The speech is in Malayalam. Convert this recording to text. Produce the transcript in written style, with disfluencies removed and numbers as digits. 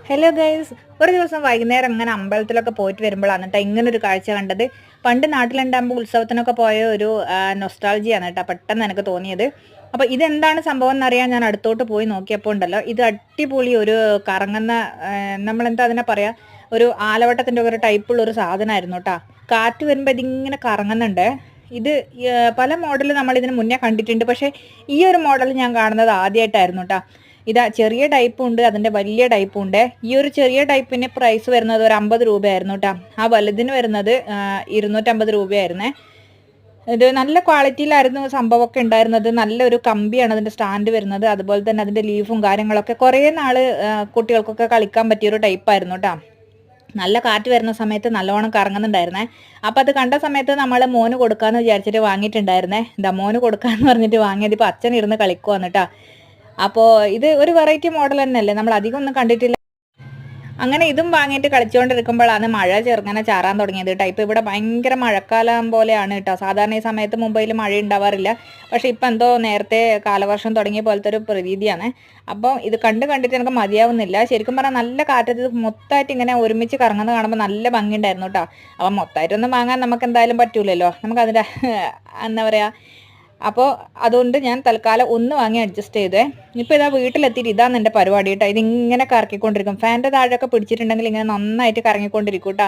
ഹലോ ഗൈസ്, ഒരു ദിവസം വൈകുന്നേരം ഇങ്ങനെ അമ്പലത്തിലൊക്കെ പോയിട്ട് വരുമ്പോഴാണ് കേട്ടോ ഇങ്ങനെ ഒരു കാഴ്ച കണ്ടത്. പണ്ട് നാട്ടിലുണ്ടാകുമ്പോൾ ഉത്സവത്തിനൊക്കെ പോയ ഒരു നൊസ്റ്റാൾജിയാണ് കേട്ടോ പെട്ടെന്ന് എനിക്ക് തോന്നിയത്. അപ്പോൾ ഇതെന്താണ് സംഭവം എന്നറിയാൻ ഞാൻ അടുത്തോട്ട് പോയി നോക്കിയപ്പോൾ ഉണ്ടല്ലോ, ഇത് അടിപൊളി ഒരു കറങ്ങുന്ന, നമ്മളെന്താ അതിനെ പറയാ, ഒരു ആലവട്ടത്തിൻ്റെ ഒരു ടൈപ്പുള്ള ഒരു സാധനമായിരുന്നു കേട്ടോ. കാറ്റ് വരുമ്പോൾ ഇതിങ്ങനെ കറങ്ങുന്നുണ്ട്. ഇത് പല മോഡൽ നമ്മൾ ഇതിന് മുന്നേ കണ്ടിട്ടുണ്ട്, പക്ഷേ ഈ ഒരു മോഡൽ ഞാൻ കാണുന്നത് ആദ്യമായിട്ടായിരുന്നു കേട്ടോ. ഇതാ ചെറിയ ടൈപ്പും ഉണ്ട്, അതിൻ്റെ വലിയ ടൈപ്പും ഉണ്ട്. ഈ ഒരു ചെറിയ ടൈപ്പിന് പ്രൈസ് വരുന്നത് ഒരു 50 രൂപയായിരുന്നു കേട്ടോ. ആ വലുതിന് വരുന്നത് 250 രൂപയായിരുന്നേ. ഇത് നല്ല ക്വാളിറ്റിയിലായിരുന്നു സംഭവമൊക്കെ ഉണ്ടായിരുന്നത്. നല്ലൊരു കമ്പിയാണ് അതിൻ്റെ സ്റ്റാൻഡ് വരുന്നത്. അതുപോലെ തന്നെ അതിൻ്റെ ലീഫും കാര്യങ്ങളൊക്കെ കുറേ നാൾ കുട്ടികൾക്കൊക്കെ കളിക്കാൻ പറ്റിയൊരു ടൈപ്പായിരുന്നു കേട്ടോ. നല്ല കാറ്റ് വരുന്ന സമയത്ത് നല്ലോണം കറങ്ങുന്നുണ്ടായിരുന്നേ. അപ്പം അത് കണ്ട സമയത്ത് നമ്മൾ മോന് കൊടുക്കാമെന്ന് വിചാരിച്ചിട്ട് വാങ്ങിയിട്ടുണ്ടായിരുന്നേ. എന്താ മോന് കൊടുക്കാമെന്ന് പറഞ്ഞിട്ട് വാങ്ങിയത്. ഇപ്പോൾ അച്ഛൻ ഇരുന്ന് കളിക്കുവാന്ന് കേട്ടോ. അപ്പോൾ ഇത് ഒരു വെറൈറ്റി മോഡൽ തന്നെയല്ലേ, നമ്മൾ അധികം ഒന്നും കണ്ടിട്ടില്ല. അങ്ങനെ ഇതും വാങ്ങിയിട്ട് കളിച്ചുകൊണ്ടിരിക്കുമ്പോഴാണ് മഴ ചെറുങ്ങനെ ചാറാൻ തുടങ്ങിയത് കേട്ടോ. ഇപ്പോൾ ഇവിടെ ഭയങ്കര മഴക്കാലം പോലെയാണ് കേട്ടോ. സാധാരണ ഈ സമയത്ത് മുംബൈയിൽ മഴ ഉണ്ടാവാറില്ല, പക്ഷേ ഇപ്പം എന്തോ നേരത്തെ കാലവർഷം തുടങ്ങിയ പോലത്തെ ഒരു പ്രതീതിയാണ്. അപ്പോൾ ഇത് കണ്ടിട്ട് എനിക്ക് മതിയാവുന്നില്ല. ശരിക്കും പറഞ്ഞാൽ നല്ല കാറ്റത്ത് മൊത്തമായിട്ട് ഇങ്ങനെ ഒരുമിച്ച് കറങ്ങുന്നത് കാണുമ്പോൾ നല്ല ഭംഗിയുണ്ടായിരുന്നു കേട്ടോ. അപ്പം മൊത്തമായിട്ടൊന്നും വാങ്ങാൻ നമുക്ക് എന്തായാലും പറ്റൂലല്ലോ, നമുക്കതിൻ്റെ എന്താ പറയുക. അപ്പോൾ അതുകൊണ്ട് ഞാൻ തൽക്കാലം ഒന്ന് വാങ്ങി അഡ്ജസ്റ്റ് ചെയ്തേ. ഇപ്പോൾ ഇതാ വീട്ടിലെത്തിയിട്ട് ഇതാണ് എൻ്റെ പരിപാടി കേട്ടോ. ഇതിങ്ങനെ കറക്കിക്കൊണ്ടിരിക്കും. ഫാൻ്റെ താഴെയൊക്കെ പിടിച്ചിട്ടുണ്ടെങ്കിൽ ഇങ്ങനെ നന്നായിട്ട് കറങ്ങിക്കൊണ്ടിരിക്കും കേട്ടോ.